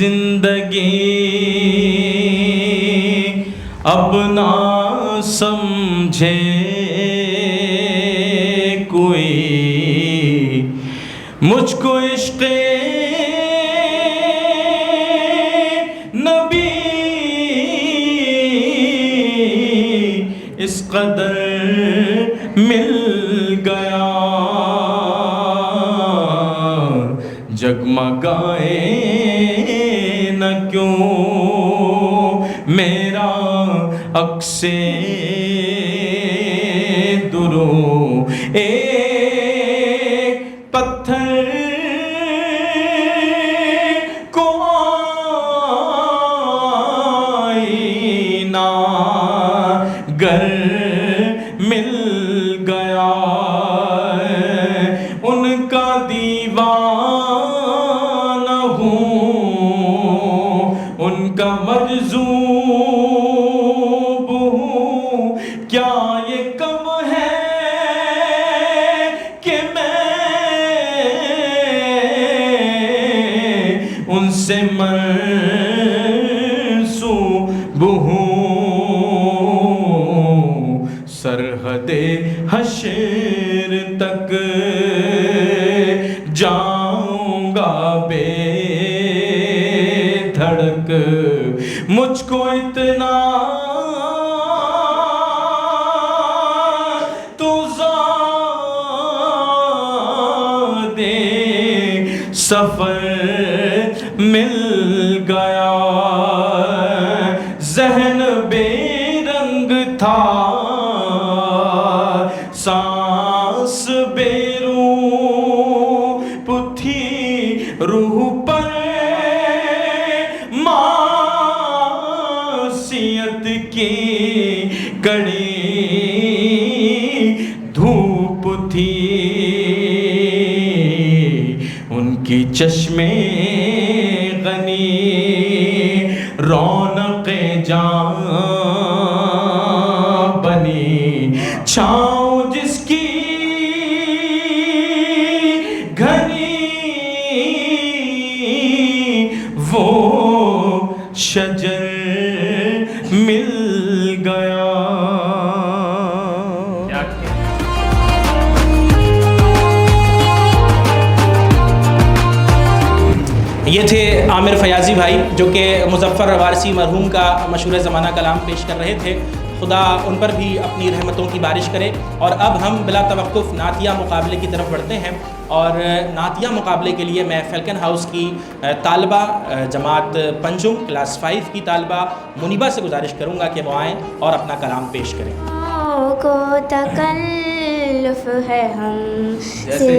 زندگی اب نہ سمجھے کوئی، مجھ کو عشق نبی اس قدر مل گیا، جگمگائے نہ کیوں میرا عکس درو، ایک پتھر کو آئینہ گر مل گیا، ان کا دیوانہ ہوں، ان کا مجذوب ہوں، کیا یہ کم ہے کہ میں ان سے منسوب ہوں، سرحد حشر تک جاؤں گا بے دھڑک، مجھ کو اتنا تو زادِ سفر مل گیا، ذہن بے رنگ تھا، سانس بے روح تھی، روح پر معصیت کی کڑی دھوپ تھی، ان کی چشمے غنی رونق جاں بنی، چھاؤں جس کی گھنی وہ شجر مل گیا۔ یہ تھے عامر فیاضی بھائی جو کہ مظفر وارثی مرحوم کا مشہور زمانہ کلام پیش کر رہے تھے، خدا ان پر بھی اپنی رحمتوں کی بارش کرے۔ اور اب ہم بلا توقف نعتیہ مقابلے کی طرف بڑھتے ہیں، اور نعتیہ مقابلے کے لیے میں فیلکن ہاؤس کی طالبہ جماعت پنجم کلاس 5 کی طالبہ منیبہ سے گزارش کروں گا کہ وہ آئیں اور اپنا کلام پیش کریں۔ کو تکلف ہے ہم سے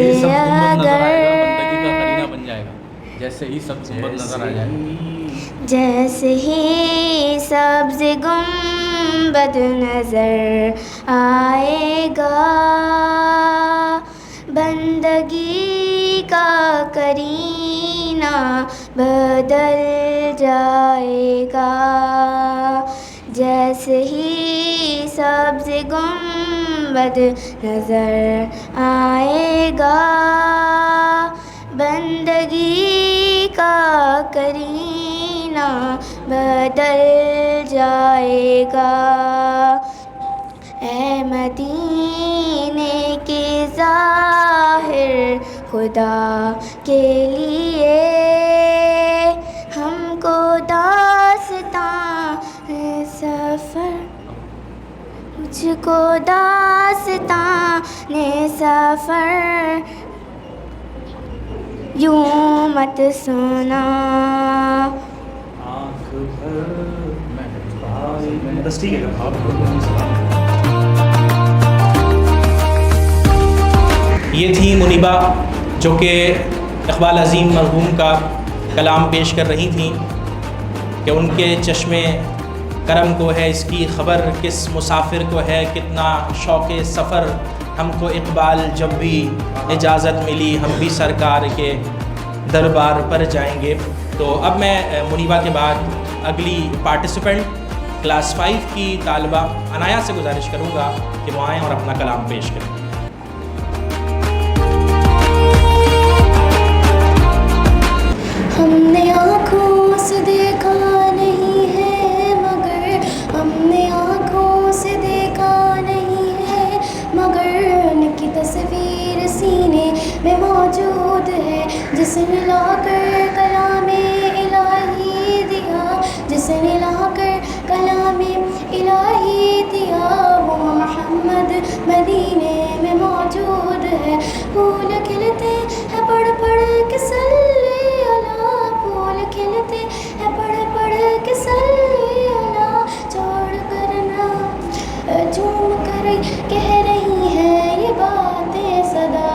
اگر، جیسے ہی سب گنبد نظر آ جائے، جیسے ہی سبز گنبد نظر آئے گا، بندگی کا کرینہ بدل جائے گا، جیسے ہی سبز گنبد نظر آئے گا، بندگی کا کرینہ بدل جائے گا۔ اے مدینے کے ظاہر خدا کے لیے، ہم کو داستان سفر، مجھ کو داستان سفر یوں مت سنا۔ یہ تھی منیبہ جو کہ اقبال عظیم مرحوم کا کلام پیش کر رہی تھیں کہ ان کے چشمے کرم کو ہے اس کی خبر، کس مسافر کو ہے کتنا شوق سفر، ہم کو اقبال جب بھی اجازت ملی ہم بھی سرکار کے دربار پر جائیں گے۔ تو اب میں منیبہ کے بعد اگلی پارٹیسپینٹ کلاس 5 کی طالبہ عنایا سے گزارش کروں گا کہ وہ آئیں اور اپنا کلام پیش کریں۔ ہم نے آنکھوں میں موجود ہے، جس نے لا کر کلام الہی دیا، جس نے لا کر کلام الہی دیا، وہ محمد مدینے میں موجود ہے۔ پھول کھلتے ہیں پڑھ پڑھ کے صلی اللہ، پھول کھلتے ہیں پڑھ پڑھ کے صلی اللہ، چھوڑ کرنا جھوم کر کہہ رہی ہے یہ باتیں صدا،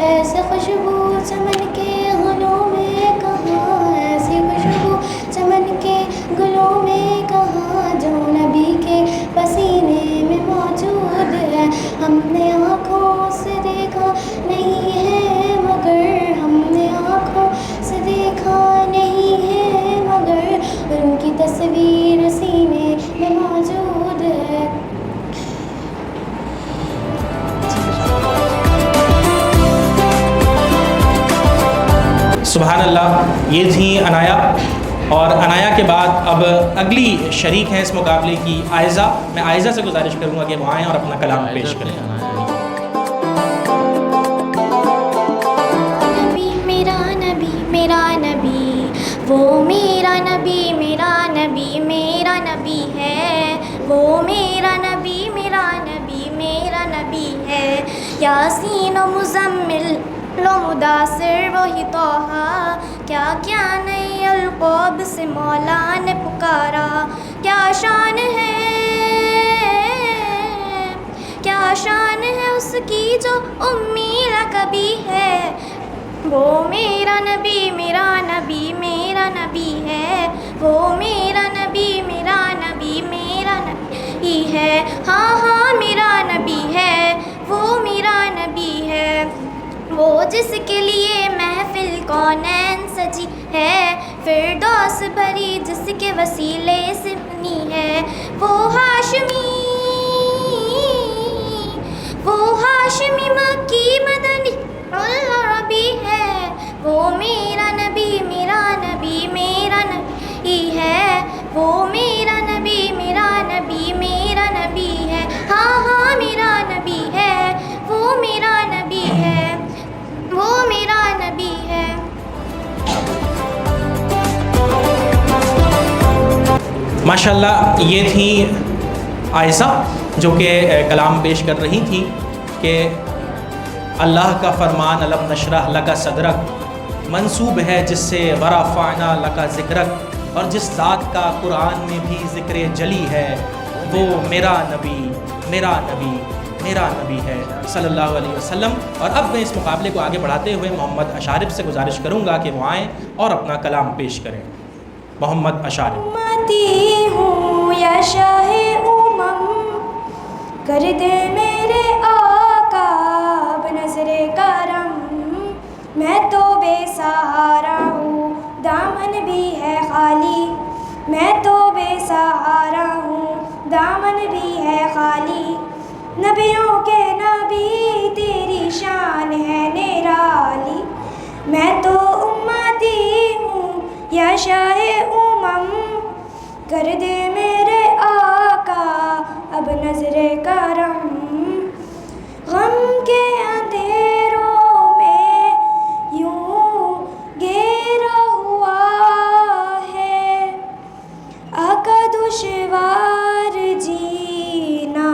ایسے خوشبو چمن کے گلوں میں کہاں، ایسی خوشبو چمن کے گلوں میں کہاں، جو نبی کے پسینے میں موجود ہے۔ ہم نے آنکھوں سے دیکھا نہیں ہے مگر، ہم نے آنکھوں سے دیکھا نہیں ہے مگر، ان کی تصویر سینے میں موجود ہے۔ سبحان اللہ، یہ تھیں عنایا، اور عنایا کے بعد اب اگلی شریک ہیں اس مقابلے کی عائزہ۔ میں عائزہ سے گزارش کروں گا کہ وہ آئیں اور اپنا کلام پیش کریں۔ نبی میرا نبی میرا نبی، وہ میرا نبی میرا نبی میرا نبی ہے، وہ میرا نبی میرا نبی میرا نبی ہے، یاسین و مزمل و مدثر وہی طٰہٰ، کیا کیا نئی القاب سے مولا نے پکارا، کیا شان ہے، کیا شان ہے اس کی جو امی لقبی ہے، وہ میرا نبی میرا نبی میرا نبی ہے، وہ میرا نبی میرا نبی میرا نبی ہے، ہاں ہاں میرا نبی ہے، وہ میرا نبی ہے، وہ جس کے لیے محفل کونین سجی ہے، فردوس بھری جس کے وسیلے سے بنی ہے، وہ ہاشمی مکی مدنی العربی ہے، وہ میرا نبی میرا نبی میرا نبی ہے، وہ میرا نبی میرا نبی میرا نبی ہے، ہاں ہاں میرا نبی ہے، وہ میرا نبی ہے، وہ میرا نبی ہے۔ ماشاءاللہ، یہ تھیں عائزہ جو کہ کلام پیش کر رہی تھی کہ اللہ کا فرمان علم نشرح لک صدرک منسوب ہے جس سے ورفعنا لک ذکرک، اور جس ذات کا قرآن میں بھی ذکر جلی ہے وہ میرا نبی میرا نبی میرا نبی ہے صلی اللہ علیہ وسلم۔ اور اب میں اس مقابلے کو آگے بڑھاتے ہوئے محمد اشارف سے گزارش کروں گا کہ وہ آئیں اور اپنا کلام پیش کریں۔ محمد اشارف۔ امتی ہوں یا شاہ امم، کر دے میرے آقا اب نظر کرم، میں تو بے سہارا ہوں دامن بھی ہے خالی، میں تو بے سہارا ہوں دامن بھی ہے خالی، نبیوں کے نبی تیری شان ہے نرالی، میں تو امتی ہوں یا شاہ امم، کر دے میرے آقا اب نظر کرم، غم کے اندھیروں میں یوں گھیرا ہوا ہے، آقا دشوار جینا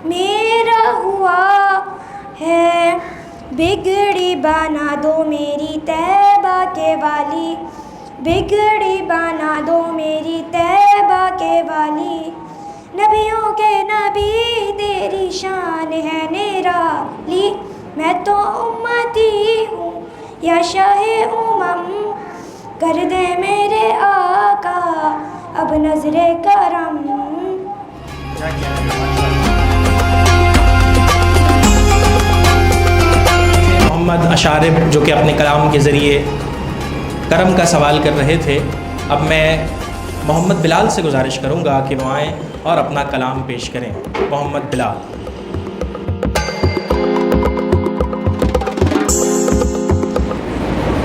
میرا ہوا ہے، بگڑی بنا دو میری طیبہ کے والی، بگڑی بنا دو میری طیبہ کے والی، نبیوں کے نبی تیری شان ہے نرالی، میں تو امتی ہوں یا شاہ امم، کر دے میرے آقا اب نظر کرم۔ محمد اشارف جو کہ اپنے کلام کے ذریعے کرم کا سوال کر رہے تھے، اب میں محمد بلال سے گزارش کروں گا کہ وہ آئیں اور اپنا کلام پیش کریں۔ محمد بلال۔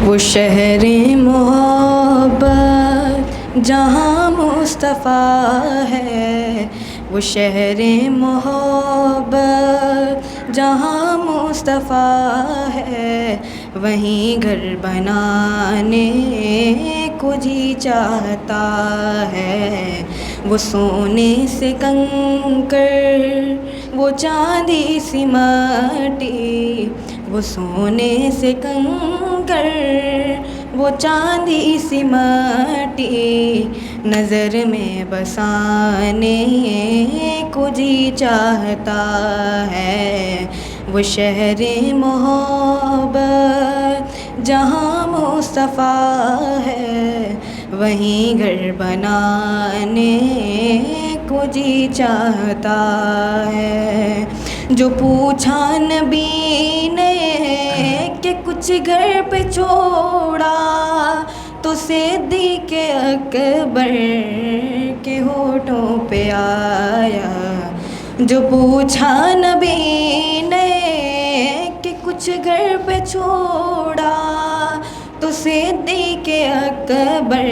وہ شہر محبت جہاں مصطفیٰ ہے، وہ شہر محبت جہاں مصطفیٰ ہے وہیں گھر بنانے کو جی چاہتا ہے. وہ سونے سے کنکر وہ چاندی سی مٹی، وہ سونے سے کنکر وہ چاندی سی مٹی نظر میں بسانے کو جی چاہتا ہے. وہ شہر محبت جہاں مصطفیٰ ہے وہیں گھر بنانے کو جی چاہتا ہے. جو پوچھا نبی نے کہ کچھ گھر پہ چھوڑا تو صدیق اکبر کے ہونٹوں پہ آیا. جو پوچھا نبی نے کہ کچھ گھر پہ چھوڑا تو صدیق اکبر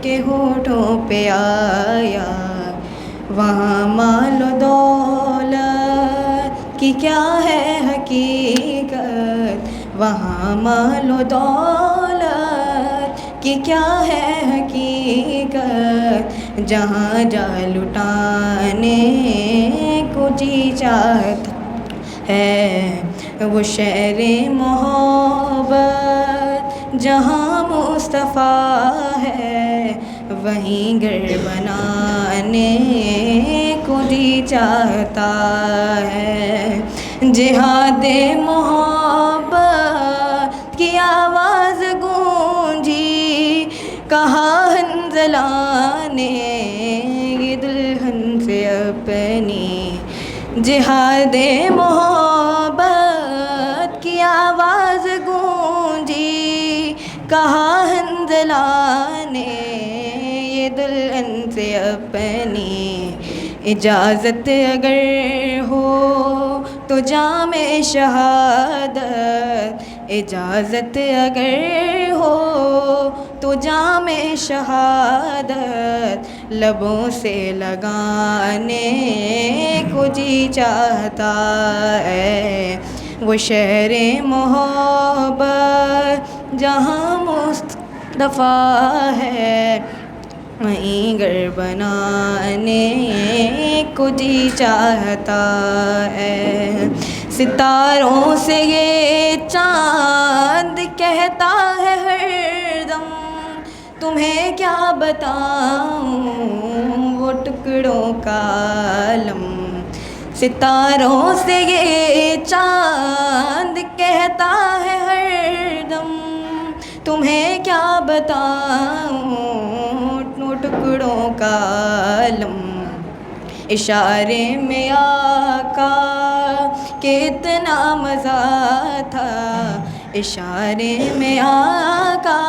کے ہونٹوں پہ آیا. وہاں مال و دولت کی کیا ہے حقیقت، وہاں مال و دولت کی کیا ہے حقیقت، جہاں جا لٹانے کو جی چاہتا ہے. وہ شہر محبت جہاں مصطفیٰ ہے وہیں گھر بنانے کو جی چاہتا ہے. جہاد محبت کی آواز گونجی، کہا حنظلہ نے یہ دلہن سے اپنی. جہاد محبت کی آواز گونجی، کہا حنظلہ نے یہ دلہن سے اپنی. اجازت اگر ہو تو جام شہادت، اجازت اگر ہو تو جام شہادت لبوں سے لگانے کو جی چاہتا ہے. وہ شہر محبت جہاں مصطفیٰ ہے وہیں گھر بنانے کو جی چاہتا ہے. ستاروں سے یہ چاند کہتا ہے ہر دم، تمہیں کیا بتاؤں وہ ٹکڑوں کا عالم. ستاروں سے یہ چاند کہتا ہے ہر دم، تمہیں کیا بتاؤں ٹکڑوں کا عالم. اشارے میں آقا کہ اتنا مزہ تھا، اشارے میں آقا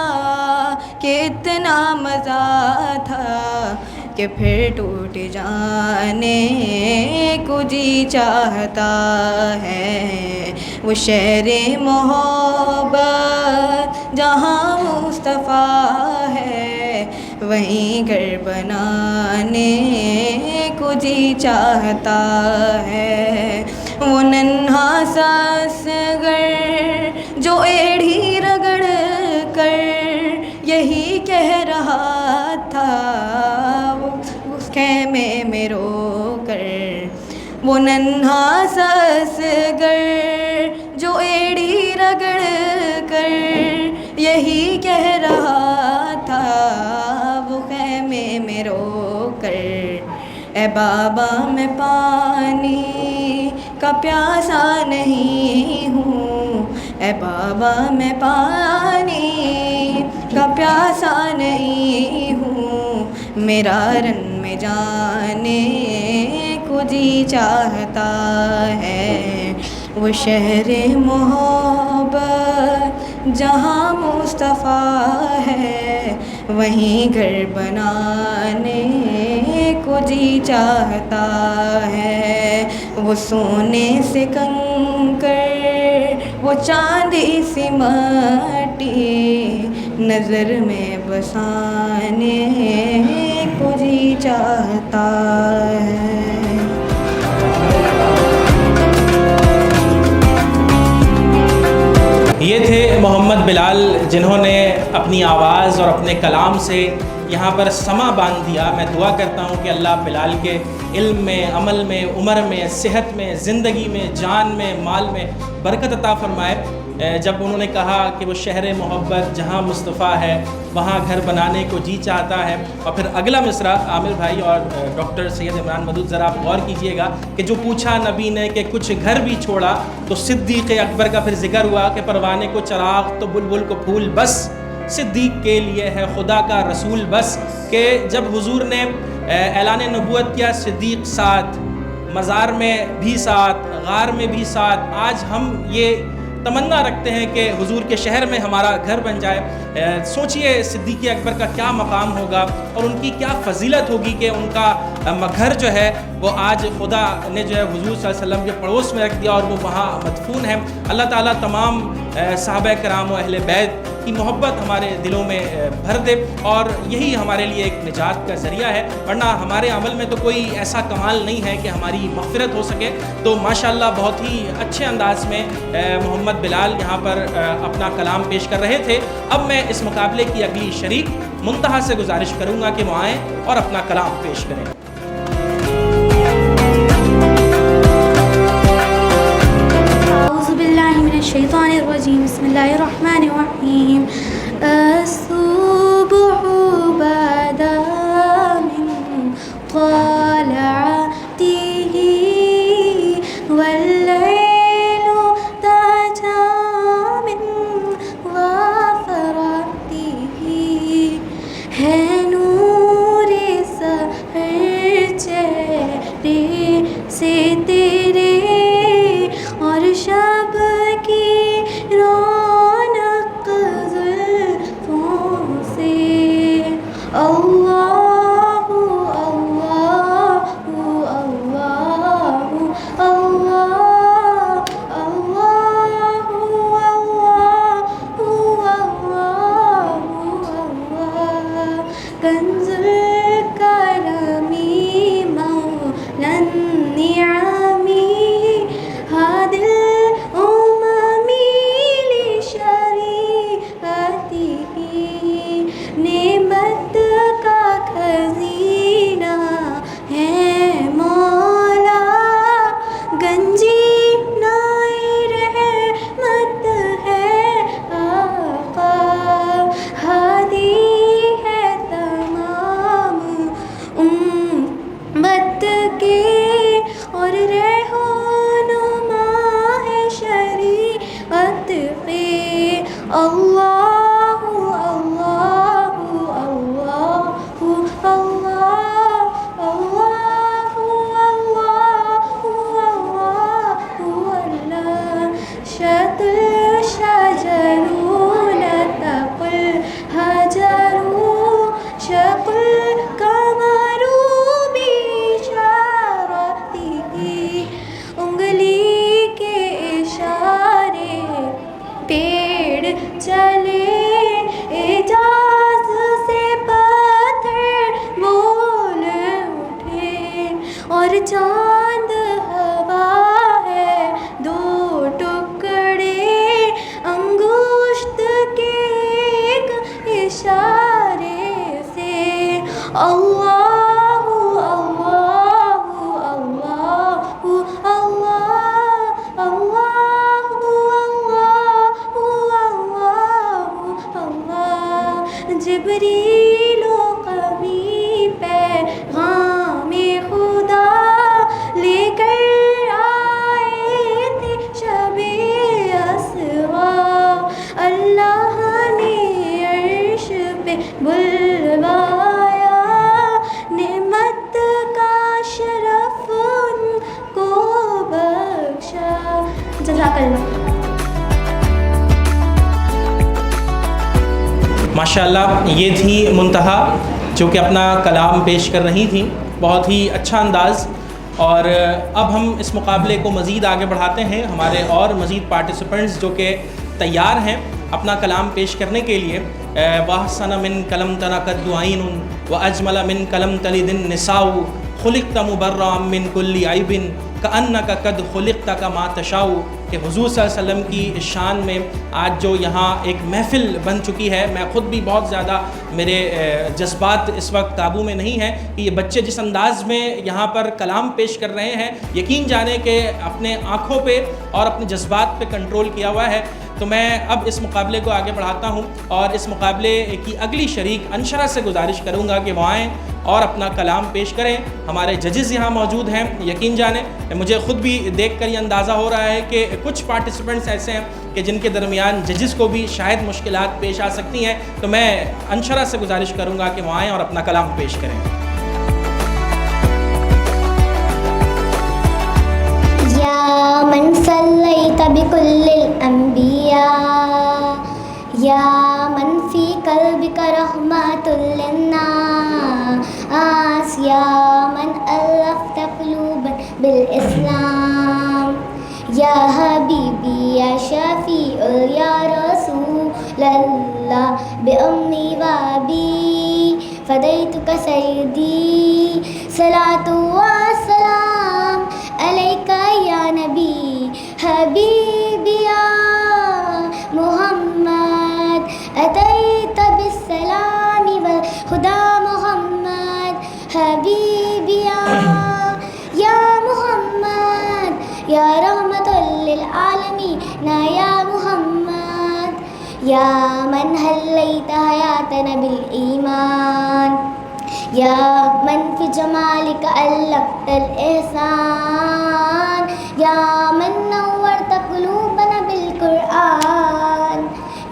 کہ اتنا مزہ تھا کہ پھر ٹوٹ جانے کو جی چاہتا ہے. وہ شہر محبت جہاں مصطفیٰ ہے وہیں گھر بنانے کو جی چاہتا ہے. وہ ننھا سا اصغر جو ایڑھی رگڑ کر یہی کہہ رہا تھا اس خیمے میں رو کر. وہ ننھا سا اصغر جو ایڑھی رگڑ کر یہی کہہ رہا تھا وہ خیمے میں رو کر. اے بابا میں پانی کا پیاسا نہیں ہوں، اے بابا میں پانی کا پیاسا نہیں ہوں، میرا رن میں جانے کو جی چاہتا ہے. وہ شہر محبت جہاں مصطفیٰ ہے وہیں گھر بنانے کو جی چاہتا ہے. وہ سونے سے کنکر وہ چاندی سی مٹی نظر میں بسانے کو جی چاہتا ہے. یہ تھے محمد بلال جنہوں نے اپنی آواز اور اپنے کلام سے یہاں پر سما باندھ دیا۔ میں دعا کرتا ہوں کہ اللہ بلال کے علم میں، عمل میں، عمر میں، صحت میں، زندگی میں، جان میں، مال میں برکت عطا فرمائے۔ جب انہوں نے کہا کہ وہ شہر محبت جہاں مصطفیٰ ہے وہاں گھر بنانے کو جی چاہتا ہے، اور پھر اگلا مصرع عامر بھائی اور ڈاکٹر سید عمران مدود ذرا آپ غور کیجئے گا کہ جو پوچھا نبی نے کہ کچھ گھر بھی چھوڑا، تو صدیق اکبر کا پھر ذکر ہوا کہ پروانے کو چراغ تو بلبل کو پھول بس، صدیق کے لیے ہے خدا کا رسول بس۔ کہ جب حضور نے اعلان نبوت کیا صدیق ساتھ، مزار میں بھی ساتھ، غار میں بھی ساتھ، آج ہم یہ تمنا رکھتے ہیں کہ حضور کے شہر میں ہمارا گھر بن جائے۔ سوچئے صدیق اکبر کا کیا مقام ہوگا اور ان کی کیا فضیلت ہوگی کہ ان کا گھر جو ہے وہ آج خدا نے جو ہے حضور صلی اللہ علیہ وسلم کے پڑوس میں رکھ دیا اور وہ وہاں مدفون ہے۔ اللہ تعالیٰ تمام صحابہ کرام و اہل بیت کی محبت ہمارے دلوں میں بھر دے، اور یہی ہمارے لیے ایک نجات کا ذریعہ ہے، ورنہ ہمارے عمل میں تو کوئی ایسا کمال نہیں ہے کہ ہماری مغفرت ہو سکے۔ تو ماشاءاللہ بہت ہی اچھے انداز میں محمد بلال یہاں پر اپنا کلام پیش کر رہے تھے۔ اب میں اس مقابلے کی اگلی شریک منتہا سے گزارش کروں گا کہ وہ آئیں اور اپنا کلام پیش کریں۔ اعوذ باللہ من الشیطان الرجیم، بسم اللہ الرحمن الرحیم۔ الصبح بدا من طلعته واللیل تجا من ظفرته، ہے نور سحر چہرے سے تیرے اور شب کی رونق زلفوں سے، اللہ اللہ اللہ اللہ اللہ اللہ، کنز الکرمی مولا النعمی، ہادی الامم لشریعتہ، نعمت کا خزینہ ہے مولا، گنجینہ رحمت ہے آقا، ہادی ہے تمام امت کے اور رہنما ہے شریعت پہ، اللہ اللہ اللہ اللہ اللہ اللہ، شطر شجر لتقل حجر، شقل قمر بإشارته، انگلی کے اشارے پیڑ چلے، اعجاز سے پتھر بول اٹھے، اور چاند ہوا ہے دو ٹکڑے، انگشت کے ایک اشارے سے، اللہ اللہ اللہ اللہ اللہ اللہ، جبریل و قوی پیغام خدا لے کر آئے تھے شب اسرا، اللہ نے عرش پہ بلوایا، نعمت کا شرف ان کو بخشا۔ جزاک اللہ۔ ماشاءاللہ یہ تھی منتہا جو کہ اپنا کلام پیش کر رہی تھیں، بہت ہی اچھا انداز۔ اور اب ہم اس مقابلے کو مزید آگے بڑھاتے ہیں، ہمارے اور مزید پارٹیسپنٹس جو کہ تیار ہیں اپنا کلام پیش کرنے کے لیے۔ وَأَحْسَنَ مِنْ كَلَمْ تَنَقَدُ عَيْنٌ وَأَجْمَلَ مِنْ كَلَمْ تَلِدِ النِّسَاءُ، خلقت مبرأ من کل عیب کأنک قد خلقت کما تشاء، کہ حضور صلی اللہ علیہ وسلم کی شان میں آج جو یہاں ایک محفل بن چکی ہے، میں خود بھی بہت زیادہ، میرے جذبات اس وقت قابو میں نہیں ہیں کہ یہ بچے جس انداز میں یہاں پر کلام پیش کر رہے ہیں، یقین جانے کہ اپنے آنکھوں پہ اور اپنے جذبات پہ کنٹرول کیا ہوا ہے۔ تو میں اب اس مقابلے کو آگے بڑھاتا ہوں اور اس مقابلے کی اگلی شریک انشرہ سے گزارش کروں گا کہ وہ آئیں اور اپنا کلام پیش کریں۔ ہمارے ججز یہاں موجود ہیں، یقین جانیں مجھے خود بھی دیکھ کر یہ اندازہ ہو رہا ہے کہ کچھ پارٹیسپنٹس ایسے ہیں کہ جن کے درمیان ججز کو بھی شاید مشکلات پیش آ سکتی ہیں، تو میں انشرہ سے گزارش کروں گا کہ وہ آئیں اور اپنا کلام پیش کریں۔ یا من صلیت بکل الانبیاء، یا من فی قلبک رحمت للناس، یا من الفت قلوبا بالاسلام، یا حبیبی یا شفیع یا رسول اللہ بامی و ابی فدیتک سیدی، صلاۃ و سلام علیک یا نبی حبیبی یا محمد، اتیت بالسلام والہدی محمد حبیبی یا محمد، یا رحمت للعالمین یا محمد، یا من حلیت حیاتنا بالایمان، یا من فی جمالک علقت الاحسان، یا من نورت قلوبنا بالقرآن،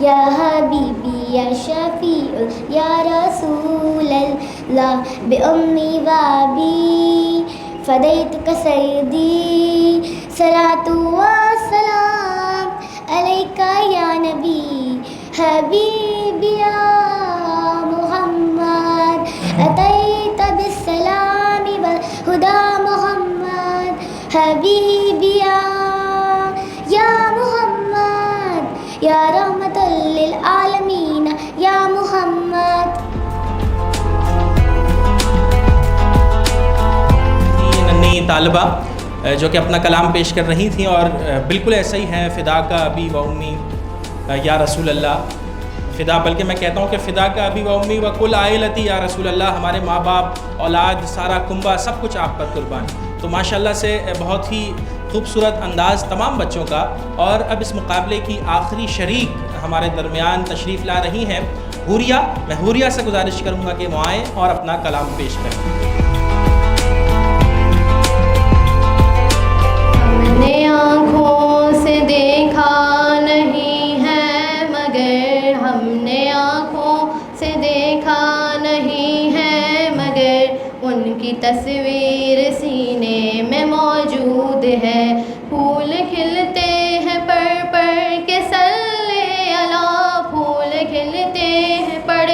یا حبیبی یا شفیع یا رسول اللہ بامی و ابی فدیتک سیدی، صلاۃ و سلام علیک یا نبی حبیبی یا محمد، اتیت بالسلام والہدی محمد حبیبی یا محمد، یا رحمت للعالمین یا محمد۔ ننھی طالبہ جو کہ اپنا کلام پیش کر رہی تھیں اور بالکل ایسا ہی ہے، فدا کا ابی و امی یا رسول اللہ، فدا بلکہ میں کہتا ہوں کہ فدا کا ابی و امی و کل عائلتی یا رسول اللہ، ہمارے ماں باپ، اولاد، سارا کنبہ، سب کچھ آپ پر قربان۔ تو ماشاءاللہ سے بہت ہی خوبصورت انداز تمام بچوں کا۔ اور اب اس مقابلے کی آخری شریک ہمارے درمیان تشریف لا رہی ہیں حوریہ۔ میں حوریہ سے گزارش کروں گا کہ وہ آئیں اور اپنا کلام پیش کریں۔ ہم نے آنکھوں سے دیکھا نہیں ہے مگر، ہم نے آنکھوں سے دیکھا نہیں ہے مگر، ان کی تصویر سینے میں موجود ہے، پھول کھلتے ہیں پر کے صلی علی، پھول کھلتے ہیں پر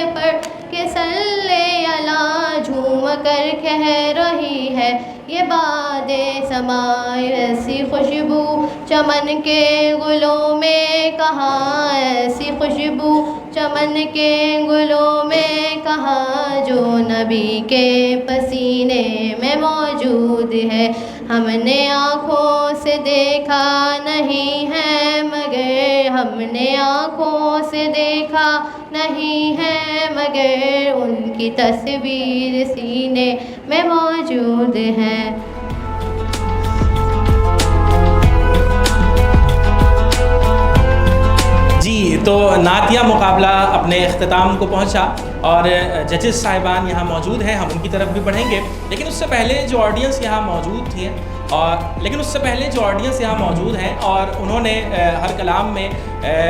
کے صلی علی، جھوم کر کہہ رہی ہے یہ باد سماء، ایسی خوشبو چمن کے گلوں میں کہاں، ایسی خوشبو چمن کے گلوں میں کہاں، جو نبی کے پسینے میں موجود ہے۔ ہم نے آنکھوں سے دیکھا نہیں ہے مگر، ہم نے آنکھوں سے دیکھا نہیں ہے مگر، ان کی تصویر سینے میں موجود ہے۔ جی تو نعتیہ مقابلہ اپنے اختتام کو پہنچا اور ججز صاحبان یہاں موجود ہیں، ہم ان کی طرف بھی بڑھیں گے، لیکن اس سے پہلے جو آڈینس یہاں موجود تھی اور انہوں نے ہر کلام میں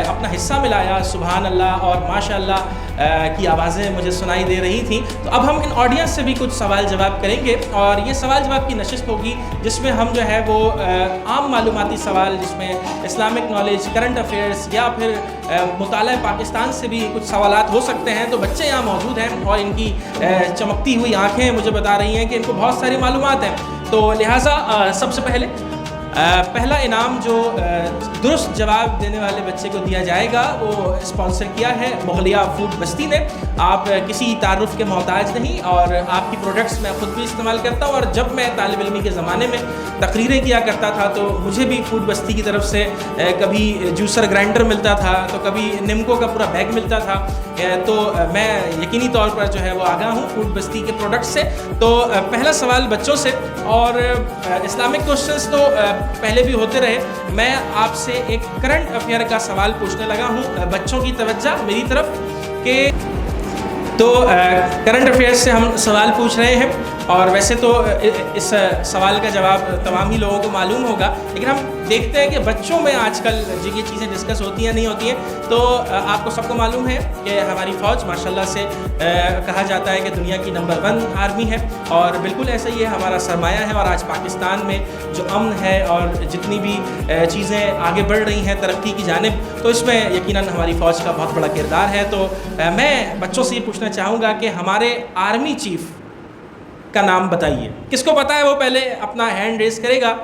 اپنا حصہ ملایا، سبحان اللہ اور ماشاء اللہ کی آوازیں مجھے سنائی دے رہی تھیں۔ تو اب ہم ان آڈینس سے بھی کچھ سوال جواب کریں گے اور یہ سوال جواب کی نشست ہوگی جس میں ہم جو ہے وہ عام معلوماتی سوال، جس میں اسلامک نالج، کرنٹ افیئرس یا پھر مطالعہ پاکستان سے بھی کچھ سوالات ہو سکتے ہیں۔ تو بچے یہاں موجود ہیں اور ان کی چمکتی ہوئی آنکھیں مجھے بتا رہی ہیں کہ ان کو بہت ساری معلومات ہیں، تو لہٰذا سب سے پہلے پہلا انعام جو درست جواب دینے والے بچے کو دیا جائے گا وہ اسپانسر کیا ہے مغلیہ فوڈ بستی نے. آپ کسی تعارف کے محتاج نہیں اور آپ کی پروڈکٹس میں خود بھی استعمال کرتا ہوں. اور جب میں طالب علمی کے زمانے میں تقریریں کیا کرتا تھا تو مجھے بھی فوڈ بستی کی طرف سے کبھی جوسر گرائنڈر ملتا تھا تو کبھی نمکو کا پورا بیگ ملتا تھا. تو میں یقینی طور پر جو ہے وہ آگاہ ہوں فوڈ بستی کے پروڈکٹ سے. تو پہلا سوال بچوں سے, اور اسلامک کوشچنس تو پہلے بھی ہوتے رہے. میں آپ سے ایک کرنٹ افیئر کا سوال پوچھنے لگا ہوں. بچوں کی توجہ میری طرف کہ تو کرنٹ افیئرس سے ہم سوال پوچھ رہے ہیں, اور ویسے تو اس سوال کا جواب تمام ہی لوگوں کو معلوم ہوگا, لیکن ہم دیکھتے ہیں کہ بچوں میں آج کل جو یہ چیزیں ڈسکس ہوتی ہیں نہیں ہوتی ہیں. تو آپ کو سب کو معلوم ہے کہ ہماری فوج ماشاءاللہ سے کہا جاتا ہے کہ دنیا کی نمبر 1 آرمی ہے, اور بالکل ایسا ہی ہے, ہمارا سرمایہ ہے. اور آج پاکستان میں جو امن ہے اور جتنی بھی چیزیں آگے بڑھ رہی ہیں ترقی کی جانب, تو اس میں یقیناً ہماری فوج کا بہت بڑا کردار ہے. تو میں بچوں سے یہ پوچھنا چاہوں گا کہ ہمارے آرمی چیف کا نام بتائیے. کس کو پتا ہے وہ پہلے اپنا ہینڈ ریز کرے گا.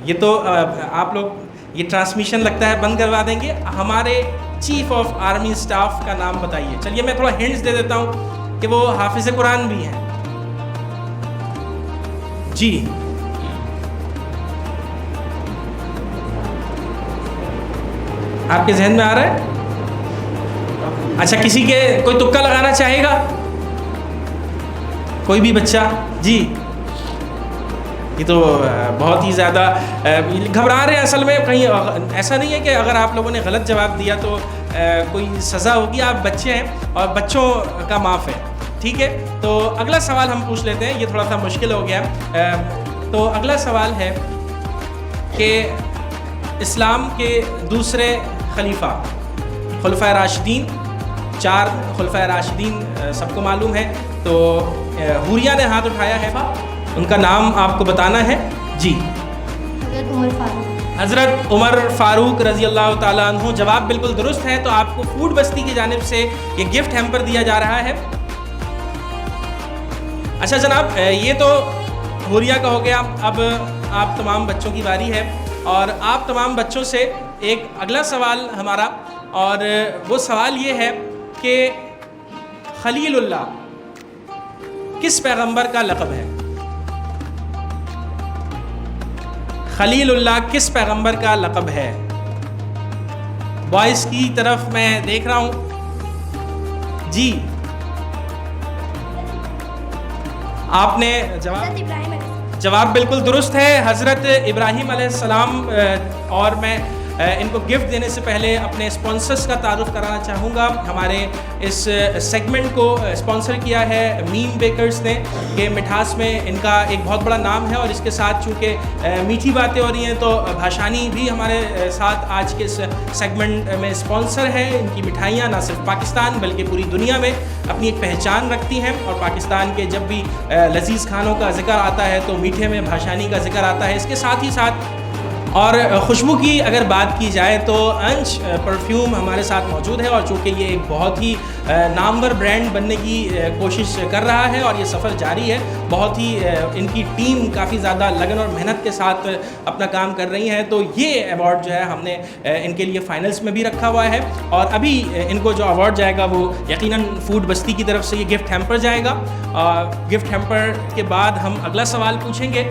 یہ تو آپ لوگ یہ ٹرانسمیشن لگتا ہے بند کروا دیں گے. ہمارے چیف آف آرمی اسٹاف کا نام بتائیے. چلیے میں تھوڑا ہنٹس دے دیتا ہوں کہ وہ حافظ قرآن بھی ہیں. جی آپ کے ذہن میں آ رہا ہے؟ اچھا, کسی کے کوئی تکا لگانا چاہے گا؟ کوئی بھی بچہ؟ جی یہ تو بہت ہی زیادہ گھبرا رہے ہیں. اصل میں کہیں ایسا نہیں ہے کہ اگر آپ لوگوں نے غلط جواب دیا تو کوئی سزا ہوگی. آپ بچے ہیں اور بچوں کا معاف ہے, ٹھیک ہے. تو اگلا سوال ہم پوچھ لیتے ہیں, یہ تھوڑا سا مشکل ہو گیا. تو اگلا سوال ہے کہ اسلام کے دوسرے خلیفہ, خلفائے راشدین, 4 خلفائے راشدین سب کو معلوم ہے. تو حوریہ نے ہاتھ اٹھایا ہے, ان کا نام آپ کو بتانا ہے. جی حضرت عمر فاروق. حضرت عمر فاروق رضی اللہ تعالیٰ عنہ. جواب بالکل درست ہے. تو آپ کو فوڈ بستی کی جانب سے یہ گفٹ ہیمپر دیا جا رہا ہے. اچھا جناب, یہ تو حوریہ کا ہو گیا. اب آپ تمام بچوں کی باری ہے, اور آپ تمام بچوں سے ایک اگلا سوال ہمارا, اور وہ سوال یہ ہے کہ خلیل اللہ کس پیغمبر کا لقب ہے؟ خلیل اللہ کس پیغمبر کا لقب ہے؟ بوائز کی طرف میں دیکھ رہا ہوں. جی آپ نے جواب بالکل درست ہے, حضرت ابراہیم علیہ السلام. اور میں ان کو گفٹ دینے سے پہلے اپنے اسپانسرز کا تعارف کرانا چاہوں گا. ہمارے اس سیگمنٹ کو اسپانسر کیا ہے میم بیکرز نے, کہ مٹھاس میں ان کا ایک بہت بڑا نام ہے, اور اس کے ساتھ چونکہ میٹھی باتیں ہو رہی ہیں تو بھاشانی بھی ہمارے ساتھ آج کے اس سیگمنٹ میں اسپانسر ہے. ان کی مٹھائیاں نہ صرف پاکستان بلکہ پوری دنیا میں اپنی ایک پہچان رکھتی ہیں, اور پاکستان کے جب بھی لذیذ کھانوں کا ذکر آتا ہے تو میٹھے میں بھاشانی کا ذکر آتا ہے. اس کے ساتھ ہی ساتھ اور خوشبو کی اگر بات کی جائے تو انش پرفیوم ہمارے ساتھ موجود ہے, اور چونکہ یہ ایک بہت ہی نامور برانڈ بننے کی کوشش کر رہا ہے اور یہ سفر جاری ہے. بہت ہی ان کی ٹیم کافی زیادہ لگن اور محنت کے ساتھ اپنا کام کر رہی ہیں. تو یہ ایوارڈ جو ہے ہم نے ان کے لیے فائنلز میں بھی رکھا ہوا ہے, اور ابھی ان کو جو ایوارڈ جائے گا وہ یقیناً فوڈ بستی کی طرف سے یہ گفٹ ہیمپر جائے گا. گفٹ ہیمپر کے بعد ہم اگلا سوال پوچھیں گے,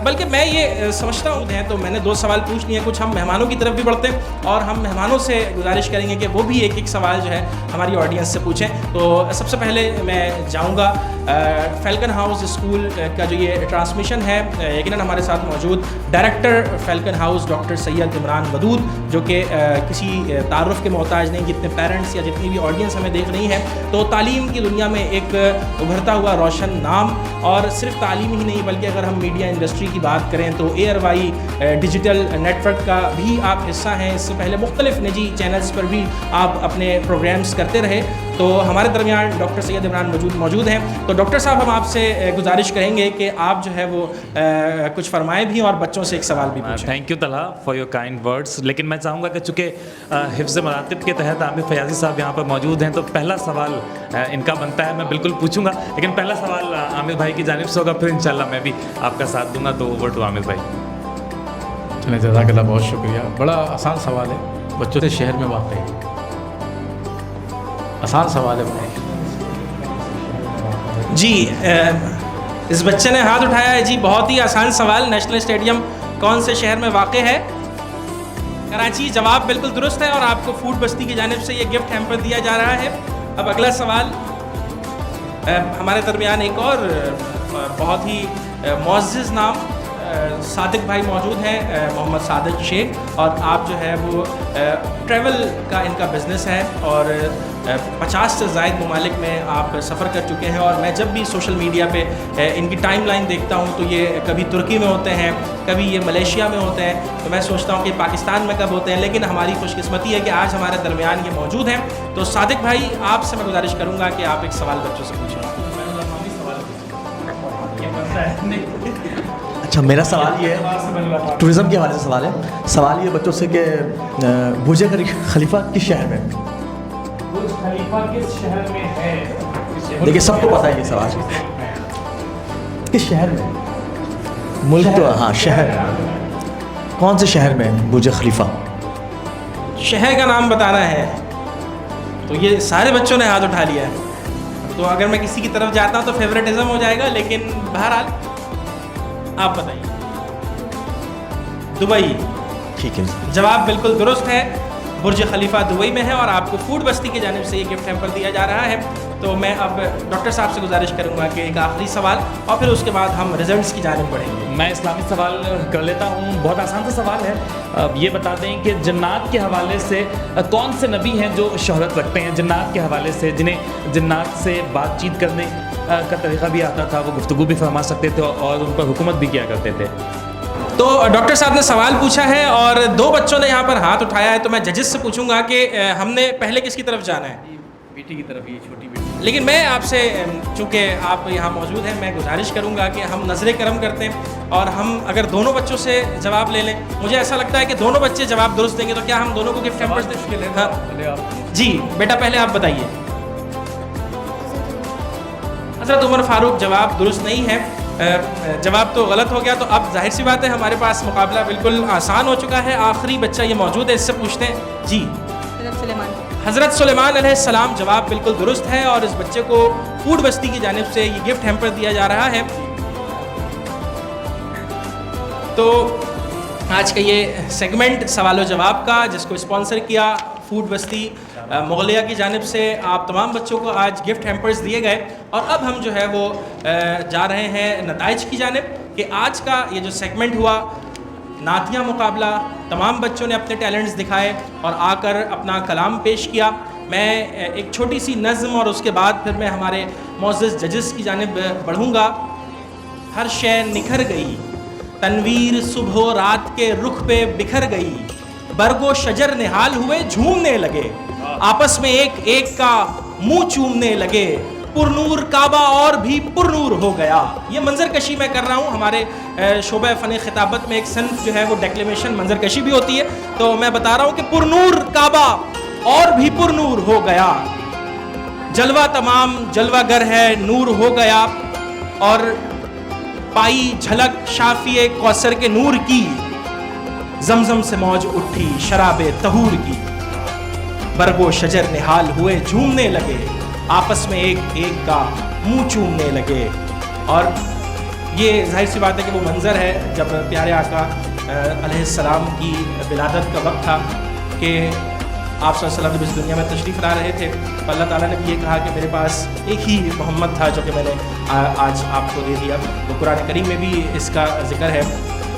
بلکہ میں یہ سمجھتا ہوں تو میں نے 2 سوال پوچھ لیے. کچھ ہم مہمانوں کی طرف بھی بڑھتے ہیں, اور ہم مہمانوں سے گزارش کریں گے کہ وہ بھی ایک سوال جو ہے ہماری آڈینس سے پوچھیں. تو سب سے پہلے میں جاؤں گا فیلکن ہاؤس اسکول کا جو یہ ٹرانسمیشن ہے, یقیناً ہمارے ساتھ موجود ڈائریکٹر فیلکن ہاؤس ڈاکٹر سید عمران ودود, جو کہ کسی تعارف کے محتاج نہیں. جتنے پیرنٹس یا جتنی بھی آڈینس ہمیں دیکھ رہی ہے تو تعلیم کی دنیا میں ایک ابھرتا ہوا روشن نام, اور صرف تعلیم ہی نہیں بلکہ اگر ہم میڈیا انڈسٹری کی بات کریں تو ARY digital network کا بھی آپ حصہ ہیں. اس سے پہلے مختلف نجی چینلز پر بھی آپ اپنے پروگرامز کرتے رہے. تو ہمارے درمیان ڈاکٹر سید عمران موجود ہیں. تو ڈاکٹر صاحب ہم آپ سے گزارش کریں گے کہ آپ جو ہے وہ کچھ فرمائیں بھی اور بچوں سے ایک سوال بھی پوچھیں. Thank you Talha for your kind words. لیکن میں چاہوں گا کہ چونکہ حفظ مراتب کے تحت عامر فیاضی صاحب یہاں پر موجود ہیں تو پہلا سوال ان کا بنتا ہے. میں بالکل پوچھوں گا لیکن پہلا سوال عامر بھائی کی جانب سے ہوگا, پھر انشاءاللہ میں بھی آپ کا ساتھ دوں گا. تو اوور ٹو عامر بھائی. چلیں جزاک اللہ, بہت شکریہ. بڑا آسان سوال ہے. بچوں سے شہر میں واقع ہے, آسان سوال ہے بہت. جی اس بچے نے ہاتھ اٹھایا ہے. جی بہت ہی آسان سوال. نیشنل اسٹیڈیم کون سے شہر میں واقع ہے؟ کراچی. جواب بالکل درست ہے اور آپ کو فوڈ بستی کی جانب سے یہ گفٹ ہیمپر دیا جا رہا ہے. اب اگلا سوال. ہمارے درمیان ایک اور بہت ہی معزز نام صادق بھائی موجود ہیں, محمد صادق شیخ, اور آپ جو ہے وہ ٹریول کا ان کا بزنس ہے اور 50 سے زائد ممالک میں آپ سفر کر چکے ہیں. اور میں جب بھی سوشل میڈیا پہ ان کی ٹائم لائن دیکھتا ہوں تو یہ کبھی ترکی میں ہوتے ہیں, کبھی یہ ملیشیا میں ہوتے ہیں, تو میں سوچتا ہوں کہ پاکستان میں کب ہوتے ہیں. لیکن ہماری خوش قسمتی ہے کہ آج ہمارے درمیان یہ موجود ہیں. تو صادق بھائی آپ سے میں گزارش کروں گا کہ آپ ایک سوال بچوں سے پوچھیں. اچھا, میرا سوال یہ ہے, ٹورزم کے حوالے سے سوال ہے. سوال یہ بچوں سے کہ برج خلیفہ کس شہر میں؟ برج خلیفہ کس شہر میں ہے؟ دیکھیے سب کو پتہ ہے یہ سوال. کس شہر میں؟ ملک تو ہاں شہر. کون سے شہر میں برج خلیفہ؟ شہر کا نام بتانا ہے. تو یہ سارے بچوں نے ہاتھ اٹھا لیا ہے. تو اگر میں کسی کی طرف جاتا ہوں تو فیوریٹزم ہو جائے گا, لیکن بہرحال آپ بتائیے. دبئی. ٹھیک ہے, جواب بالکل درست ہے. برج خلیفہ دبئی میں ہے اور آپ کو فوڈ بستی کی جانب سے یہ گفٹ ہیمپر دیا جا رہا ہے. تو میں اب ڈاکٹر صاحب سے گزارش کروں گا کہ ایک آخری سوال اور پھر اس کے بعد ہم ریزلٹس کی جانب بڑھیں گے. میں اسلامی سوال کر لیتا ہوں. بہت آسان سا سوال ہے. یہ بتا دیں کہ جنات کے حوالے سے کون سے نبی ہیں جو شہرت رکھتے ہیں جنات کے حوالے سے, جنہیں جنات سے بات چیت کرنے کا طریقہ بھی آتا تھا, وہ گفتگو بھی فرما سکتے تھے اور ان پر حکومت بھی کیا کرتے تھے. تو ڈاکٹر صاحب نے سوال پوچھا ہے اور 2 بچوں نے یہاں پر ہاتھ اٹھایا ہے. تو میں ججز سے پوچھوں گا کہ ہم نے پہلے کس کی طرف جانا ہے؟ بیٹی کی طرف, یہ چھوٹی بیٹی. لیکن میں آپ سے, چونکہ آپ یہاں موجود ہیں, میں گزارش کروں گا کہ ہم نظر کرم کرتے ہیں اور ہم اگر دونوں بچوں سے جواب لے لیں. مجھے ایسا لگتا ہے کہ دونوں بچے جواب درست دیں گے, تو کیا ہم دونوں کو گفٹ ہیمپرز دیں؟ ہاں جی بیٹا, پہلے آپ بتائیے. حضرت عمر فاروق. جواب درست نہیں ہے. جواب تو غلط ہو گیا. تو اب ظاہر سی بات ہے ہمارے پاس مقابلہ بالکل آسان ہو چکا ہے. آخری بچہ یہ موجود ہے, اس سے پوچھتے ہیں. جی حضرت سلیمان علیہ السلام. جواب بالکل درست ہے اور اس بچے کو فوڈ بستی کی جانب سے یہ گفٹ ہیمپر دیا جا رہا ہے. تو آج کا یہ سیگمنٹ سوال و جواب کا, جس کو اسپانسر کیا فوڈ بستی مغلیہ کی جانب سے, آپ تمام بچوں کو آج گفٹ ہیمپرز دیے گئے. اور اب ہم جو ہے وہ جا رہے ہیں نتائج کی جانب کہ آج کا یہ جو سیگمنٹ ہوا نعتیہ مقابلہ, تمام بچوں نے اپنے ٹیلنٹس دکھائے اور آ کر اپنا کلام پیش کیا. میں ایک چھوٹی سی نظم اور اس کے بعد پھر میں ہمارے معزز ججز کی جانب بڑھوں گا. ہر شے نکھر گئی, تنویر صبح و رات کے رخ پہ بکھر گئی, برگ و شجر نہال ہوئے جھومنے لگے, آپس میں ایک ایک کا منہ چومنے لگے, پرنور کعبہ اور بھی پرنور ہو گیا. یہ منظر کشی میں کر رہا ہوں. ہمارے شعبہ فن خطابت میں ایک صنف جو ہے وہ ڈیکلیمیشن منظر کشی بھی ہوتی ہے. تو میں بتا رہا ہوں کہ پرنور کعبہ اور بھی پرنور ہو گیا, جلوہ تمام جلوہ گر ہے نور ہو گیا, اور پائی جھلک شافی کوثر کے نور کی, زمزم سے موج اٹھی شراب طہور کی, برگ و شجر نہال ہوئے جھومنے لگے, آپس میں ایک ایک کا منہ چومنے لگے. اور یہ ظاہر سی بات ہے کہ وہ منظر ہے جب پیارے آقا علیہ السلام کی ولادت کا وقت تھا کہ آپ صلی اللہ علیہ وسلم جب اس دنیا میں تشریف لا رہے تھے. اللہ تعالیٰ نے بھی یہ کہا کہ میرے پاس ایک ہی محمد تھا جو کہ میں نے آج آپ کو دے دیا. تو قرآن کریم میں بھی اس کا ذکر ہے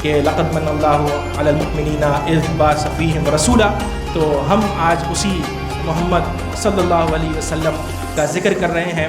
کہ لقد من اللہ علی المؤمنین اذ بعث فیہم رسولا. تو ہم آج اسی محمد صلی اللہ علیہ وسلم کا ذکر کر رہے ہیں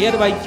ARYQ